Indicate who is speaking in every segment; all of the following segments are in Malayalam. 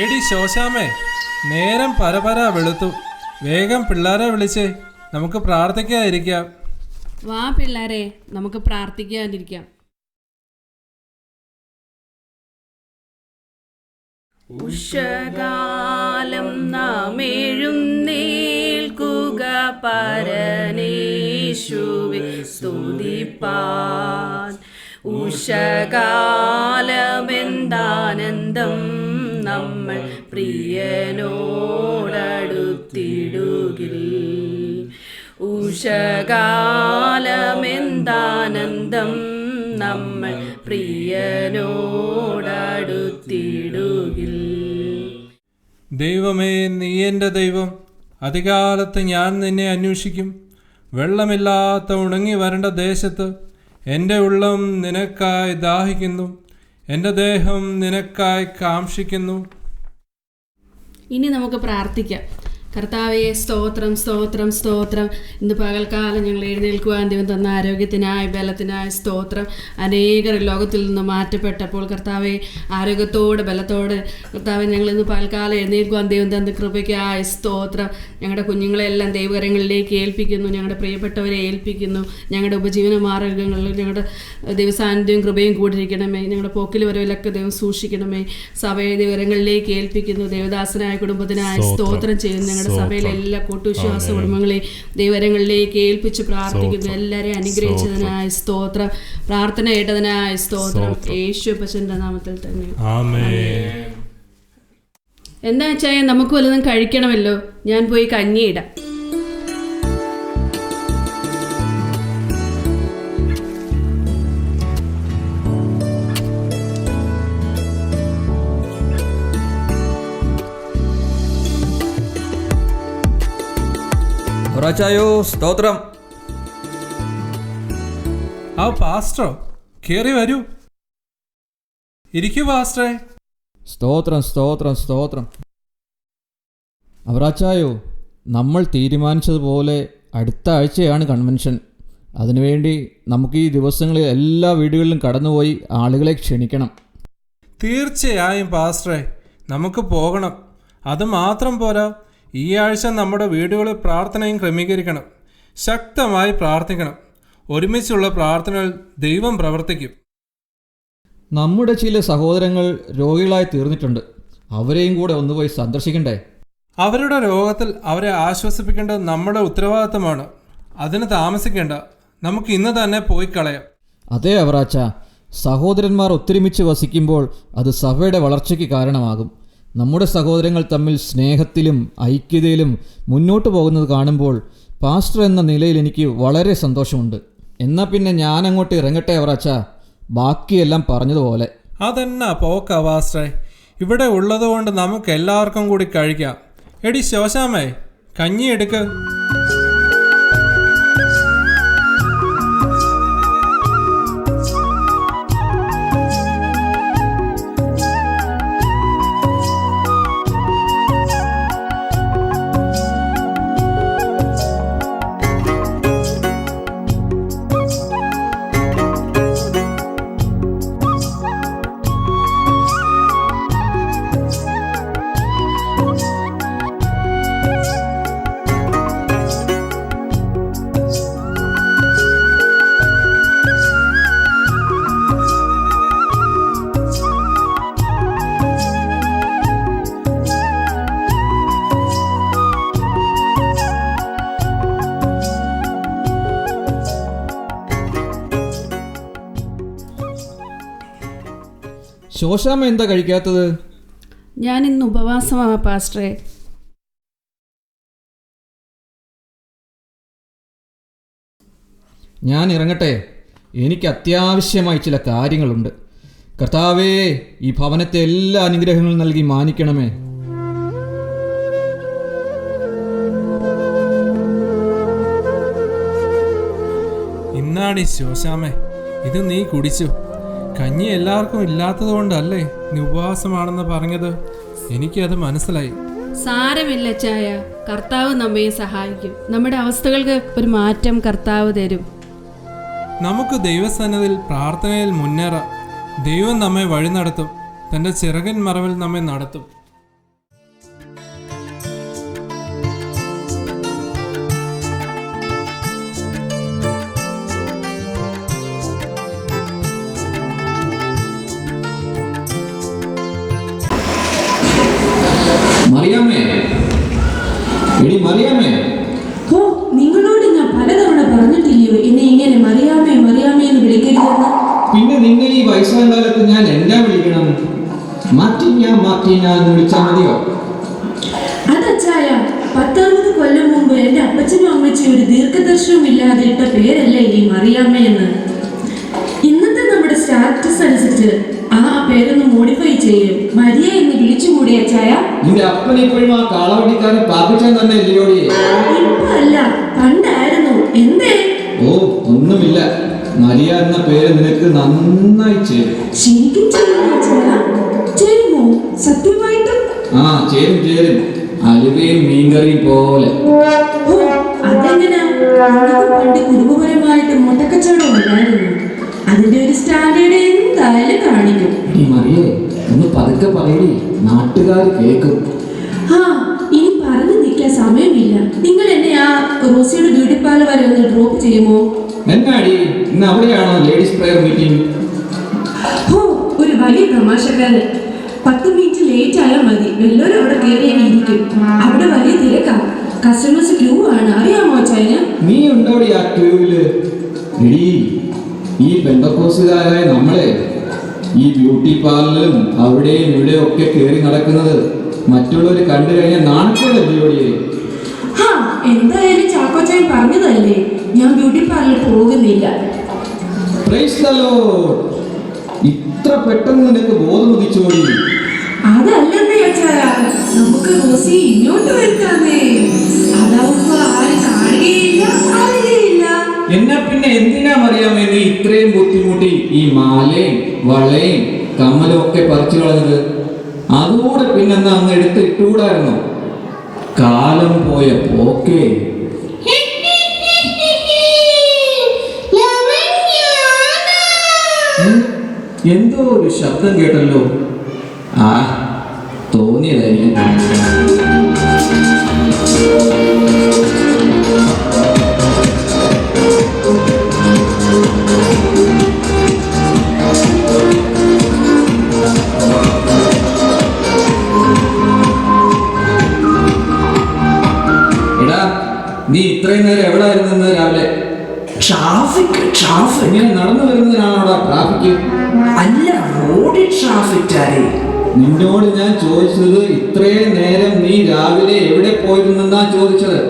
Speaker 1: എടി ശോശാമേ, നേരം പരപര വെളുത്തു. വേഗം പിള്ളേരെ വിളിച്ചേ, നമുക്ക് പ്രാർത്ഥിക്കാതിരിക്കാം.
Speaker 2: വാ പിള്ളേരെ, നമുക്ക് പ്രാർത്ഥിക്കാതിരിക്കാം. ഉഷകാലം നാം എഴുന്നേൽക്കുക, പരനേശുവെ സ്തുതിപ്പാൻ. ഉഷകാലമെന്താനന്ദം, നമ്മൾ പ്രിയനോടടുത്തിടുകിൽ. ഉഷകാലമെന്താനന്ദം, നമ്മൾ പ്രിയനോടടുത്തിടുകിൽ.
Speaker 1: ദൈവമേ, നീ എൻ്റെ ദൈവം. അധികാലത്ത് ഞാൻ നിന്നെ അന്വേഷിക്കും. വെള്ളമില്ലാത്ത ഉണങ്ങി വരേണ്ട ദേശത്ത് എൻ്റെ ഉള്ളം നിനക്കായി ദാഹിക്കുന്നു, എൻ്റെ ദേഹം നിനക്കായി കാംക്ഷിക്കുന്നു.
Speaker 2: ഇനി നമുക്ക് പ്രാർത്ഥിക്കാം. കർത്താവേ, സ്തോത്രം സ്തോത്രം സ്തോത്രം. ഇന്ന് പകൽക്കാലം ഞങ്ങൾ എഴുന്നേൽക്കുവാൻ ദൈവം തന്ന ആരോഗ്യത്തിനായി, ബലത്തിനായി സ്തോത്രം. അനേകർ ലോകത്തിൽ നിന്ന് മാറ്റപ്പെട്ടപ്പോൾ കർത്താവെ, ആരോഗ്യത്തോടെ ബലത്തോടെ കർത്താവെ, ഞങ്ങൾ ഇന്ന് പകൽക്കാലം എഴുന്നേൽക്കുവാൻ ദൈവം തന്ന കൃപയ്ക്കായി സ്തോത്രം. ഞങ്ങളുടെ കുഞ്ഞുങ്ങളെല്ലാം ദൈവകരങ്ങളിലേക്ക് ഏൽപ്പിക്കുന്നു, ഞങ്ങളുടെ പ്രിയപ്പെട്ടവരെ ഏൽപ്പിക്കുന്നു. ഞങ്ങളുടെ ഉപജീവന മാർഗങ്ങളിൽ ഞങ്ങളുടെ ദൈവസാന്നിധ്യവും കൃപയും കൂടിയിരിക്കണമേ. ഞങ്ങളുടെ പോക്കിൽ വരവിലൊക്കെ ദൈവം സൂക്ഷിക്കണമേ. സഭയെ ദൈവകരങ്ങളിലേക്ക് ഏൽപ്പിക്കുന്നു. ദേവദാസനായ കുടുംബത്തിനായി സ്തോത്രം ചെയ്യുന്നു. സഭയിലെ എല്ലാ കൂട്ടുവിശ്വാസ കുടുംബങ്ങളെ ദൈവകരങ്ങളിലേക്ക് ഏൽപ്പിച്ച് പ്രാർത്ഥിക്കുന്നു. എല്ലാവരെയും അനുഗ്രഹിച്ചതിനായി സ്തോത്രം. പ്രാർത്ഥന കേട്ടതിനായി സ്തോത്രം. യേശുപ്പച്ചന്റെ നാമത്തിൽ തന്നെ. എന്താ വെച്ചാൽ നമുക്ക് വല്ലതും കഴിക്കണമല്ലോ. ഞാൻ പോയി കഞ്ഞിയിടാം.
Speaker 3: സ്തോത്രം.
Speaker 1: ആ പാസ്റ്ററോ, കേറി വരൂ. ഇരിക്കൂ പാസ്റ്ററെ.
Speaker 3: സ്തോത്രം സ്തോത്രം സ്തോത്രം. അവറാച്ചായോ, നമ്മൾ തീരുമാനിച്ചതുപോലെ അടുത്ത ആഴ്ചയാണ് കൺവെൻഷൻ. അതിനുവേണ്ടി നമുക്ക് ഈ ദിവസങ്ങളിൽ എല്ലാ വീടുകളിലും കടന്നുപോയി ആളുകളെ ക്ഷണിക്കണം.
Speaker 1: തീർച്ചയായും പാസ്റ്ററെ, നമുക്ക് പോകണം. അതുമാത്രം പോരാ, ഈ ആഴ്ച നമ്മുടെ വീടുകളിൽ പ്രാർത്ഥനയും ക്രമീകരിക്കണം. ശക്തമായി പ്രാർത്ഥിക്കണം. ഒരുമിച്ചുള്ള പ്രാർത്ഥനകൾ ദൈവം പ്രവർത്തിക്കും.
Speaker 3: നമ്മുടെ ചില സഹോദരങ്ങൾ രോഗികളായി തീർന്നിട്ടുണ്ട്. അവരെയും കൂടെ ഒന്ന് പോയി സന്ദർശിക്കണ്ടേ?
Speaker 1: അവരുടെ രോഗത്തിൽ അവരെ ആശ്വസിപ്പിക്കേണ്ടത് നമ്മുടെ ഉത്തരവാദിത്തമാണ്. അതിന് താമസിക്കേണ്ട. നമുക്ക് ഇന്ന് തന്നെ പോയി കളയാം.
Speaker 3: അതെ അവറാച്ച, സഹോദരന്മാർ ഒത്തൊരുമിച്ച് വസിക്കുമ്പോൾ അത് സഭയുടെ വളർച്ചയ്ക്ക് കാരണമാകും. നമ്മുടെ സഹോദരങ്ങൾ തമ്മിൽ സ്നേഹത്തിലും ഐക്യതയിലും മുന്നോട്ട് പോകുന്നത് കാണുമ്പോൾ പാസ്റ്റർ എന്ന നിലയിൽ എനിക്ക് വളരെ സന്തോഷമുണ്ട്. എന്നാൽ പിന്നെ ഞാൻ അങ്ങോട്ട് ഇറങ്ങട്ടെ അവറാച്ച, ബാക്കിയെല്ലാം പറഞ്ഞതുപോലെ.
Speaker 1: അതെന്നാ പോക്കാ പാസ്റ്ററെ, ഇവിടെ ഉള്ളതുകൊണ്ട് നമുക്ക് എല്ലാവർക്കും കൂടി കഴിക്കാം. എടി ശോശാമേ, കഞ്ഞി എടുക്ക്.
Speaker 3: ശോശാമ്മ എന്താ കഴിക്കാത്തത്?
Speaker 2: ഞാൻ ഇന്ന് ഉപവാസമാണ് പാസ്റ്ററെ.
Speaker 3: ഞാൻ ഇറങ്ങട്ടെ, എനിക്ക് അത്യാവശ്യമായി ചില കാര്യങ്ങളുണ്ട്. കർത്താവേ, ഈ ഭവനത്തെ എല്ലാ അനുഗ്രഹങ്ങളും നൽകി മാനിക്കണമേ.
Speaker 1: ഇന്നാടി ശോശാമേ, ഇത് നീ കുടിച്ചു. കഞ്ഞി എല്ലാവർക്കും ഇല്ലാത്തത് കൊണ്ടല്ലേ നീ ഉപവാസമാണെന്ന് പറഞ്ഞത്. എനിക്കത് മനസ്സിലായി.
Speaker 2: സാരമില്ല ചായ, കർത്താവ് നമ്മെ സഹായിക്കും. നമ്മുടെ അവസ്ഥകൾക്ക് ഒരു മാറ്റം കർത്താവ് തരും.
Speaker 1: നമുക്ക് ദൈവസന്നിധിയിൽ പ്രാർത്ഥനയിൽ മുന്നേറാം. ദൈവം നമ്മെ വഴി നടത്തും. തൻ്റെ ചിറകിൻ മറവിൽ നമ്മെ നടത്തും.
Speaker 3: മറിയാമേ?
Speaker 2: ഓ, നിങ്ങളോട് ഞാൻ പലതവണ പറഞ്ഞിട്ടില്ലയോ എന്നെ ഇങ്ങനെ മറിയാമേ മറിയാമേ എന്ന് വിളിക്കരുതെന്ന്?
Speaker 3: പിന്നെ നിന്നെ ഈ വയസ്സാം കാലത്ത് ഞാൻ എന്താ വിളിക്കണം? മാർട്ടിന എന്ന് വിളിച്ചാൽ മതിയോ?
Speaker 2: അതച്ചായ, 10-60 കൊല്ലം മുമ്പ് എൻ്റെ അപ്പച്ചനും അമ്മച്ചും ഒരു ദീർഘദർശനവും ഇല്ലാതെ ഇട്ട പേരല്ലേ ഈ മറിയാമ്മ എന്ന്. ഇന്നത്തെ നമ്മുടെ സ്റ്റാറ്റസ് അനുസരിച്ച് ആ പേരൊന്ന് മോഡിഫൈ ചെയ്യും, മരിയ എന്ന് വിളിച്ചുകൂടി അച്ചായ.
Speaker 3: നിന്റെ അപ്പൻ ഇപ്പോഴും ആ കാളവണ്ടിക്കാരൻ പാപ്പിച്ചാൻ തന്നെ ഇല്ലയോടി?
Speaker 2: ഇപ്പൊ അല്ല, പണ്ടായിരുന്നു. എന്തേ?
Speaker 3: ഓ, ഒന്നുമില്ല. മരിയ എന്ന പേര് നിനക്ക് നന്നായി ചേരും.
Speaker 2: ശരിക്കും ചേരുമോ അച്ചായ? ചേരുമോ സത്യമായിട്ടും?
Speaker 3: ആ, ചേരും. അലുവയും മീൻകറിയും പോലെ.
Speaker 2: ഓ, അതെങ്ങനാ? പണ്ട് കുടുംബപരമായിട്ട് മുട്ടക്കച്ചവടം ഉണ്ടായിരുന്നു. അതിന്റെ ഒരു സ്റ്റാൻഡേർഡ് എന്തായാലും കാണിക്കും.
Speaker 3: ഈ മറിയേ, ഒന്ന് പതുക്കെ പറയടി, നാട്ടുകാർ കേൾക്കും.
Speaker 2: ആ, ഇനി പറഞ്ഞു നിൽക്കാൻ സമയമില്ല. നിങ്ങൾ എന്നെ ആ റോസിയുടെ ബ്യൂട്ടി പാർലർ വരെ ഒന്ന് ഡ്രോപ്പ് ചെയ്യുമോ?
Speaker 3: എന്നാടി, ഇന്ന് അവിടെയാണോ ലേഡീസ് പ്രയർ മീറ്റിംഗ്?
Speaker 2: ഓ, ഒരു വലിയ തമാശക്കാരൻ. 10 മിനിറ്റ് ലേറ്റ് ആയാൽ മതി, എല്ലാവരും അവിടെ കയറി ഇരിക്കും. അവിടെ വലിയ തിരക്കാ, കസ്റ്റമേഴ്സ് ക്യൂ ആണ്. അറിയാമോ ചൈന?
Speaker 3: നീ ഉണ്ടോടി ആ ക്യൂവില്? എടീ, ഈ പെന്തക്കോസുകാരായ നമ്മളെ ഈ ബ്യൂട്ടി പാർലറും അവിടെയും ഇവിടെയും ഒക്കെ കയറി നടക്കുന്നത് മറ്റുള്ളവർ കണ്ടു കഴിഞ്ഞാൽ നാണക്കേടല്ലോടിയെ.
Speaker 2: ഹാ, എന്തായാലും ചാക്കോച്ചായൻ പറഞ്ഞതല്ലേ, ഞാൻ ബ്യൂട്ടി പാർലറിൽ പോകുന്നില്ല.
Speaker 3: Price the Lord. ഇത്ര പെട്ടെന്ന് നിനക്ക് ബോധം ഉദിച്ചോടി?
Speaker 2: അതല്ലെന്നേ അച്ചായ, നമുക്ക് റോസി ഇങ്ങോട്ട് വരുത്താന്നേ. അതാവുമ്പോ ആരും കാണുകയില്ല, അറിയുകയില്ല.
Speaker 3: എന്നാ പിന്നെ എന്തിനാ മറിയാമേ നീ ഇത്രയും ബുദ്ധിമുട്ടി ഈ മാലയും വളയും കമ്മലും ഒക്കെ പറിച്ചു കളഞ്ഞത്? അതുകൂടെ പിന്നെന്നാ അങ്ങ് എടുത്ത് ഇട്ടുകൂടായിരുന്നോ? കാലം പോയ പോക്കേ. എന്തോ ഒരു ശബ്ദം കേട്ടല്ലോ. ആ, തോന്നിയതായിരിക്കും. എടാ, നീ ഇത്രയും നേരം എവിടെ ആയിരുന്നെന്ന് രാവിലെ?
Speaker 4: ട്രാഫിക്
Speaker 3: ഇങ്ങനെ നടന്നു വരുന്നതിനാണോടാ ട്രാഫിക്?
Speaker 4: അല്ല, റോഡിൽ ട്രാഫിക് ആരേ.
Speaker 3: നിന്നോട് ഞാൻ ചോദിച്ചത് ഇത്രയും നേരം നീ രാവിലെ എവിടെ പോയിരുന്നെന്നാ ചോദിച്ചത്.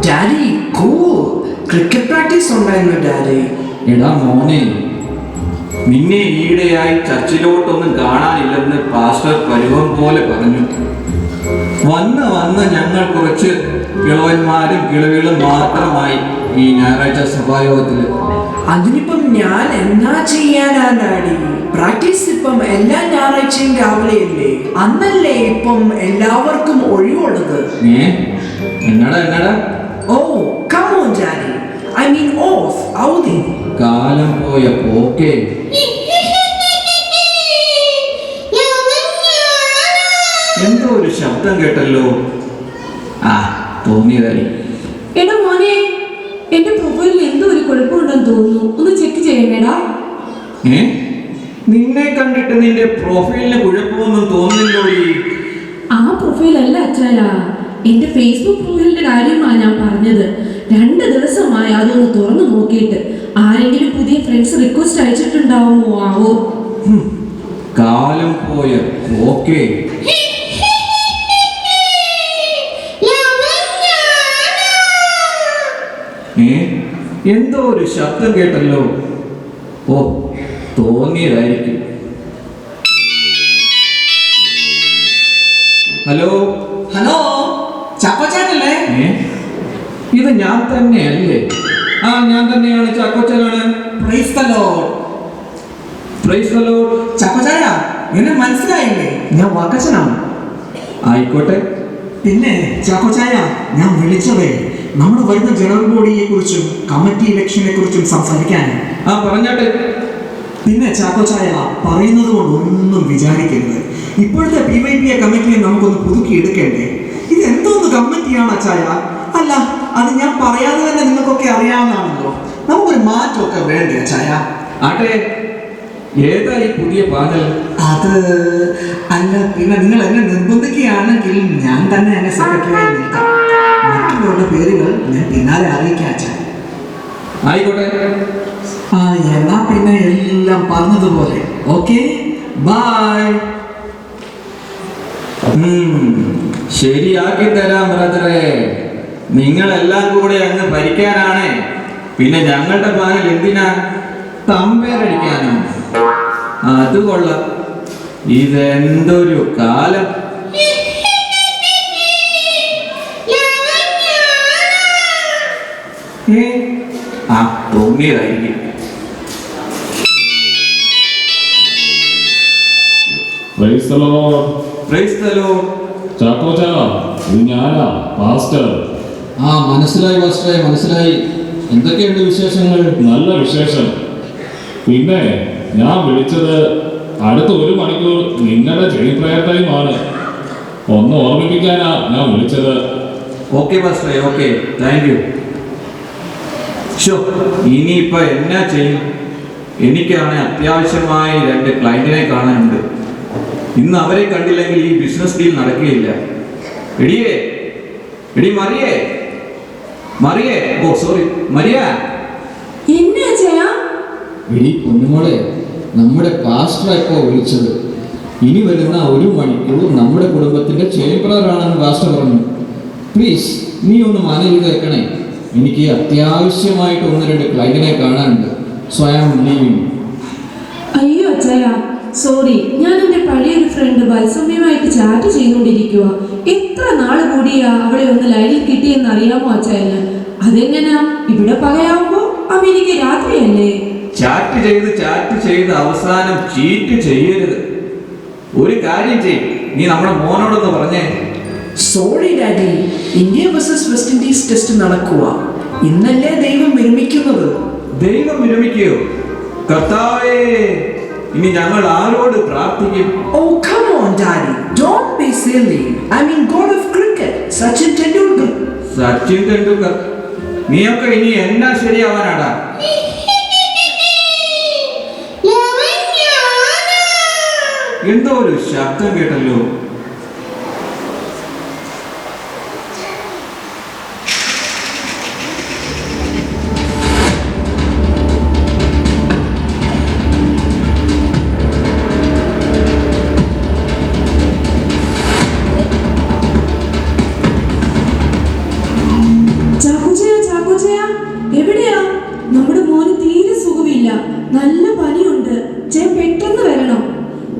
Speaker 4: ഡാഡി കൂൾ, ക്രിക്കറ്റ് പ്രാക്ടീസ് ഉണ്ടായിരുന്നു ഡാഡി.
Speaker 3: എടാ മോനെ,
Speaker 5: നിന്നെ ഈയിടെയായി ചർച്ചിലോട്ടൊന്നും കാണാനില്ലെന്ന് പാസ്റ്റർ പരുവം പോലെ പറഞ്ഞു. വന്ന് ഞങ്ങൾ കുറച്ച് കിളവന്മാരും കിളവികളും മാത്രമായി ഈ ഞായറാഴ്ച സഭായോഗത്തില്.
Speaker 4: അതിനിപ്പം ഞാൻ എന്നാ ചെയ്യാനാ ഡാഡി? പ്രാക്ടീസ് ഇപ്പം എല്ലാ ഞായറാഴ്ചയും രാവിലെയല്ലേ? അന്നല്ലേ ഇപ്പം എല്ലാവർക്കും ഒഴിവുള്ളത്.
Speaker 3: എന്നടാ
Speaker 4: ഓ, come on daddy, I mean of outing.
Speaker 3: കാലം പോയ പോക്കേ.
Speaker 5: എന്തോ ഒരു ശബ്ദം കേട്ടല്ലോ. ആ, തോന്നിയതായി.
Speaker 2: എടാ മോനെ, എന്റെ പ്രൊഫൈലിൽ എന്തോ ഒരു കുഴപ്പമുണ്ടെന്ന് തോന്നുന്നു, ഒന്ന് ചെക്ക് ചെയ്യണേടാ.
Speaker 5: നിന്നെ കണ്ടിട്ട് നിന്റെ പ്രൊഫൈലിന് കുഴപ്പമൊന്നും തോന്നുന്നില്ലോടി.
Speaker 2: ആ പ്രൊഫൈൽ അല്ല അച്ചായ, എന്റെ ഫേസ്ബുക്ക് പ്രൊഫൈലിന്റെ കാര്യമാണ് ഞാൻ പറഞ്ഞത്. 2 ദിവസമായി അതൊന്ന് തുറന്നു നോക്കിയിട്ട്. ആരെങ്കിലും പുതിയ ഫ്രണ്ട്സ് റിക്വസ്റ്റ് അയച്ചിട്ടുണ്ടാവുമോ ആവോ?
Speaker 3: കാലം പോയ പോക്കേ.
Speaker 5: എന്തോ ഒരു ശബ്ദം കേട്ടല്ലോ.
Speaker 3: ഓ, തോന്നിയതായിരിക്കും.
Speaker 5: ഹലോ
Speaker 4: ഹലോ, ചാക്കോച്ചാനല്ലേ?
Speaker 3: ഇത് ഞാൻ തന്നെയല്ലേ? ആ, ഞാൻ തന്നെയാണ്, ചാക്കോച്ചനാണ്.
Speaker 4: Praise the Lord.
Speaker 3: Praise the Lord.
Speaker 4: ചാക്കോച്ചായ, എന്നെ മനസ്സിലായില്ലേ? ഞാൻ വാക്കച്ചനാണ്.
Speaker 3: ആയിക്കോട്ടെ.
Speaker 4: പിന്നെ ചാക്കോച്ചായ, ഞാൻ വിളിച്ചതേ നമ്മുടെ വരുന്ന ജനറൽ ബോഡിയെ കുറിച്ചും കമ്മിറ്റി ഇലക്ഷനെ കുറിച്ചും സംസാരിക്കാൻ.
Speaker 3: ആ, പറഞ്ഞാട്ടെ.
Speaker 4: പിന്നെ ചാക്കോച്ചായ, പറയുന്നത് കൊണ്ട് ഒന്നും വിചാരിക്കരുത്. ഇപ്പോഴത്തെ PYP കമ്മിറ്റിയെ നമുക്കൊന്ന് പുതുക്കി എടുക്കേണ്ടേ? ഇത് എന്തോന്ന് കമ്മിറ്റിയാണ് അച്ചായ? അല്ല, അത് ഞാൻ പറയാതെ തന്നെ നിങ്ങൾക്കൊക്കെ അറിയാവുന്നതാണല്ലോ. നമുക്കൊരു മാറ്റമൊക്കെ വേണ്ടേ അച്ചായ?
Speaker 3: ആട്ടെ, ഏതാ ഈ പുതിയ പാനൽ?
Speaker 4: അത് അല്ല, പിന്നെ നിങ്ങൾ എന്നെ നിർബന്ധിക്കുകയാണെങ്കിൽ ഞാൻ തന്നെ എന്നെ സെക്രട്ടറിയായി നിൽക്കാം. ബാക്കിയുള്ള പേരുകൾ ഞാൻ പിന്നാലെ അറിയിക്കാം അച്ഛാ.
Speaker 5: ആയിക്കോട്ടെ.
Speaker 4: എന്നാ പിന്നെ എല്ലാം പറഞ്ഞതുപോലെ. Okay, bye.
Speaker 5: ശരിയാക്കി തരാം ബ്രദറെ. നിങ്ങളെല്ലാം കൂടെ അങ്ങ് ഭരിക്കാനാണ്. പിന്നെ ഞങ്ങളുടെ പാനൽ എന്തിനാ? തമ്പേരടിക്കാനോ? അത് കൊള്ളാം. ഇതെന്തൊരു കാലം. തോന്നിയതായിരിക്കും.
Speaker 6: ചാക്കോച്ചാ, ഇത് ഞാനാ പാസ്റ്റർ.
Speaker 3: മനസ്സിലായി പാസ്റ്ററെ, മനസ്സിലായി. എന്തൊക്കെയുണ്ട് വിശേഷങ്ങൾ?
Speaker 6: നല്ല വിശേഷം. പിന്നെ ഞാൻ വിളിച്ചത് അടുത്ത 1 മണിക്കൂർ നിങ്ങളുടെ ചെയിൻ പ്രയർ ടൈം ആണ്. ഒന്ന് ഓർമ്മിപ്പിക്കാനാ ഞാൻ വിളിച്ചത്.
Speaker 5: ഓക്കെ പാസ്റ്ററെ, ഓക്കെ, താങ്ക് യു. ഇനിയിപ്പോ എന്നാ ചെയ്യും? എനിക്കാണ് അത്യാവശ്യമായി 2 ക്ലയന്റിനെ കാണാനുണ്ട്. ഇന്ന് അവരെ കണ്ടില്ലെങ്കിൽ ഈ ബിസിനസ് ഡീൽ നടക്കുകയില്ല. എടി മറിയേ, ഓ സോറി, മരിയ.
Speaker 3: എടി പൊന്നുമോളെ, നമ്മുടെ പാസ്റ്റർ ഇപ്പോൾ വിളിച്ചത്. ഇനി വരുന്ന 1 മണിക്കൂർ നമ്മുടെ കുടുംബത്തിന്റെ ചേംബറാണെന്ന് പാസ്റ്റർ പറഞ്ഞു. പ്ലീസ് നീ ഒന്ന് മാനേജ് കേൾക്കണേ. എനിക്ക് അത്യാവശ്യമായിട്ട് 1-2 ക്ലയന്റിനെ കാണാനുണ്ട്. സ്വയം ലീവിങ്.
Speaker 7: അയ്യോ അച്ചായ, സോറി. ഞാൻ എൻ്റെ പഴയൊരു ഫ്രണ്ട് വത്സമ്യമായിട്ട് ചാറ്റ് ചെയ്തുകൊണ്ടിരിക്കുക. എത്ര നാൾ കൂടിയാ അവളെ ഒന്ന് ലൈനിൽ കിട്ടിയെന്ന് അറിയാമോ അച്ചായന്? അതെങ്ങനാ? ഇവിടെ പകയാവുമ്പോ അമേരിക്ക രാത്രിയല്ലേ?
Speaker 5: ചാറ്റ് ചെയ്ത് അവസാനം ചീറ്റ് ചെയ്യരുത്. ഒരു കാര്യം ചെയ്യും, നീ നമ്മുടെ മോനോടൊന്ന് പറഞ്ഞേ.
Speaker 4: Sorry daddy, India versus west Indies test നടക്കുക. ഇന്നല്ലേ ദൈവം വിരമിക്കുന്നത്.
Speaker 5: ദൈവം വിരമിക്കുകയോ? കർത്താവേ, ഇനി ഞങ്ങൾ ആരോട് പ്രാർത്ഥിക്കും?
Speaker 4: Oh, come on, Daddy. Don't be silly. I mean, God of cricket, Sachin Tendulkar.
Speaker 5: Sachin Tendulkar. നീയൊക്കെ ഇനി എന്നാ ശരിയാവാനാടാ? എന്തോ ഒരു ശബ്ദം കേട്ടല്ലോ.
Speaker 7: എവിടെയാ? നമ്മുടെ മോന് തീരെ സുഖമില്ല, നല്ല പനിയുണ്ട്. പെട്ടെന്ന് വരണം.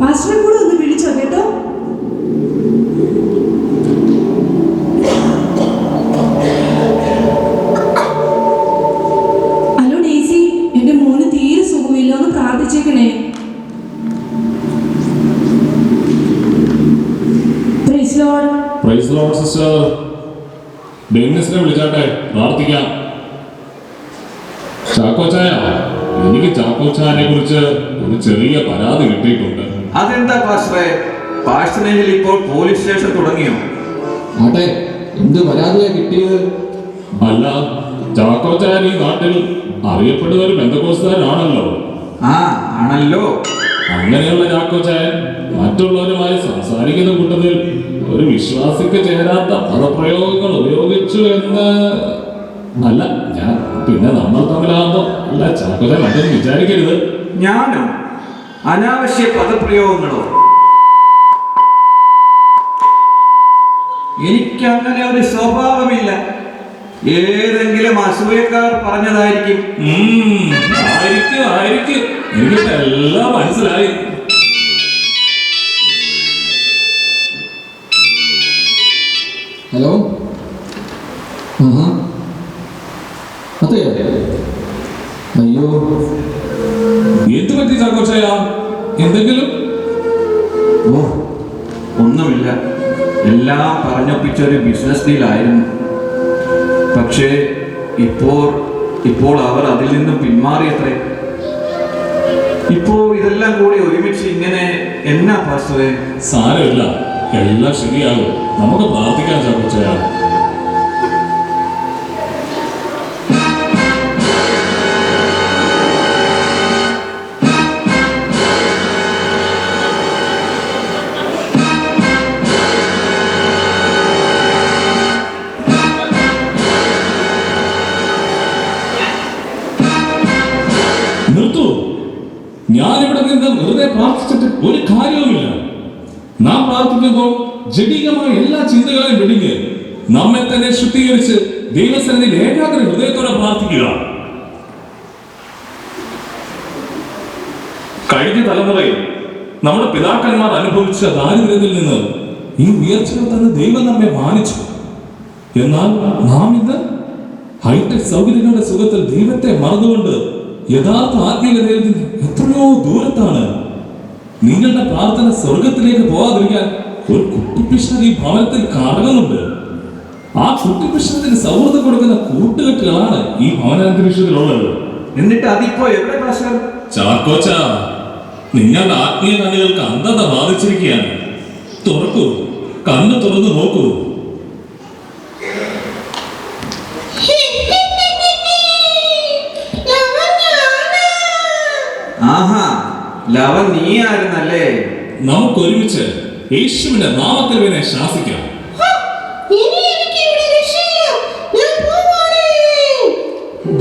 Speaker 7: പാസ്റ്ററെ കൂടെ ഒന്ന് വിളിച്ചോ കേട്ടോ. ഹലോ ഡേസി, എന്റെ മോന് തീരെ സുഖമില്ല, ഒന്ന് പ്രാർത്ഥിച്ചേക്കണേ. Praise Lord.
Speaker 6: Praise Lord sister. ഡെന്നിസിനെ വിളിച്ചാട്ടെ, പ്രാർത്ഥിക്കാം. ചാക്കോച്ചായ, എനിക്ക് ചാക്കോച്ചാനെ കുറിച്ച് ഒരു ചെറിയ പരാതി കിട്ടിയിട്ടുണ്ട്.
Speaker 5: അതെന്താ പാസ്റ്ററെ? പാസ്റ്ററേജിൽ ഇപ്പോൾ പോലീസ് സ്റ്റേഷൻ തുടങ്ങിയോ?
Speaker 3: ആട്ടെ, എന്ത് പരാതിയാ കിട്ടിയത്?
Speaker 6: അല്ല, ചാക്കോച്ചാൻ ഈ നാട്ടിൽ അറിയപ്പെടുന്ന ഒരു ബന്ധക്കോസ്തുകാരനാണല്ലോ.
Speaker 5: ആണല്ലോ.
Speaker 6: അങ്ങനെയുള്ള ചാക്കോച്ചാൻ മറ്റുള്ളവരുമായി സംസാരിക്കുന്ന കൂട്ടത്തിൽ ഒരു വിശ്വാസിക്ക് ചേരാത്ത പദപ്രയോഗങ്ങൾ ഉപയോഗിച്ചു എന്ന്. അല്ല, ഞാൻ പിന്നെ നമ്മൾ തമ്മിലാകുമ്പോ അല്ല ചാക്കോച്ചാൻ അതൊന്നും വിചാരിക്കരുത്.
Speaker 5: ഞാനോ? അനാവശ്യ പദപ്രയോഗങ്ങളോ? എനിക്കങ്ങനെ ഒരു സ്വഭാവമില്ല. ഏതെങ്കിലും അസൂയക്കാർ പറഞ്ഞതായിരിക്കും.
Speaker 6: ആയിരിക്കും. എനിക്കിപ്പോ എല്ലാം മനസ്സിലായി.
Speaker 3: ഹലോ. അതെയോ? അയ്യോ,
Speaker 6: എന്ത് പറ്റി ചാക്കോച്ചായ? എന്തെങ്കിലും?
Speaker 5: ഒന്നുമില്ല. എല്ലാം പറഞ്ഞൊപ്പിച്ചൊരു ബിസിനസ് ഡീലായിരുന്നു. പക്ഷേ ഇപ്പോൾ അവർ അതിൽ നിന്നും പിന്മാറിയത്രേ. ഇപ്പോ ഇതെല്ലാം കൂടി ഒരുമിച്ച് ഇങ്ങനെ എന്നാ പാസ്റ്ററെ?
Speaker 6: സാരമില്ല, എല്ലാം ശരിയാകും. നമുക്ക് പ്രാർത്ഥിക്കാൻ ചാക്കോച്ചായ. ഒരു കാര്യവുമില്ല. നാം പ്രാർത്ഥിക്കുമ്പോൾ ജഡികമായ എല്ലാ ചിന്തകളെയും വെടിഞ്ഞ് നമ്മെ തന്നെ ശുദ്ധീകരിച്ച് ദൈവസന്നിധിയിൽ ഏകാഗ്ര ഹൃദയത്തോടെ പ്രാർത്ഥിക്കുക. കഴിഞ്ഞ തലമുറയിൽ നമ്മുടെ പിതാക്കന്മാർ അനുഭവിച്ച ദാരിദ്ര്യത്തിൽ നിന്ന് ഈ ഉയർച്ചകൾ തന്നെ ദൈവം നമ്മെ മാനിച്ചു. എന്നാൽ നാം ഇന്ന് ഹൈടെക് സൗകര്യങ്ങളുടെ സുഖത്തിൽ ദൈവത്തെ മറന്നുകൊണ്ട് യഥാർത്ഥ ആത്മീയതയിൽ നിന്ന് എത്രയോ ദൂരത്താണ്. നിങ്ങളുടെ പ്രാർത്ഥന സ്വർഗത്തിലേക്ക് പോകാതിരിക്കാൻ ഒരു കുട്ടിപ്പിശാച് ഈ ഭവനത്തിൽ കറങ്ങുന്നുണ്ട്. ആ കുട്ടിപ്പിശാചിന് സൗഹൃദം കൊടുക്കുന്ന കൂട്ടുകെട്ടുകളാണ് ഈ ഭവനാന്തരീക്ഷത്തിലുള്ളത്.
Speaker 5: എന്നിട്ട് അതിപ്പോ എവിടെ പാസ്റ്റർ?
Speaker 6: ചാക്കോച്ച, നിങ്ങളുടെ ആത്മീയ കണ്ണുകൾക്ക് അന്ധത ബാധിച്ചിരിക്കുകയാണ്. തുറക്കൂ, കണ്ണ് തുറന്നു നോക്കൂ.
Speaker 5: ആഹാ, ലവൻ നീ ആയിരുന്നല്ലേ?
Speaker 6: നമുക്കൊരുമിച്ച് യേശുവിന്റെ നാമത്തിൽ തന്നെ ശാസിക്കാം.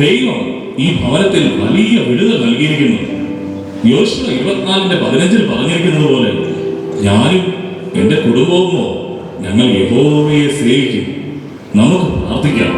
Speaker 6: ദൈവം ഈ ഭവനത്തിൽ വലിയ വിടുതൽ നൽകിയിരിക്കുന്നു. യോശുവ 24:15 പറഞ്ഞിരിക്കുന്നത് പോലെ ഞാനും എന്റെ കുടുംബവുമോ ഞങ്ങൾ യഹോവയെ സേവിക്കും. നമുക്ക് പ്രാർത്ഥിക്കാം.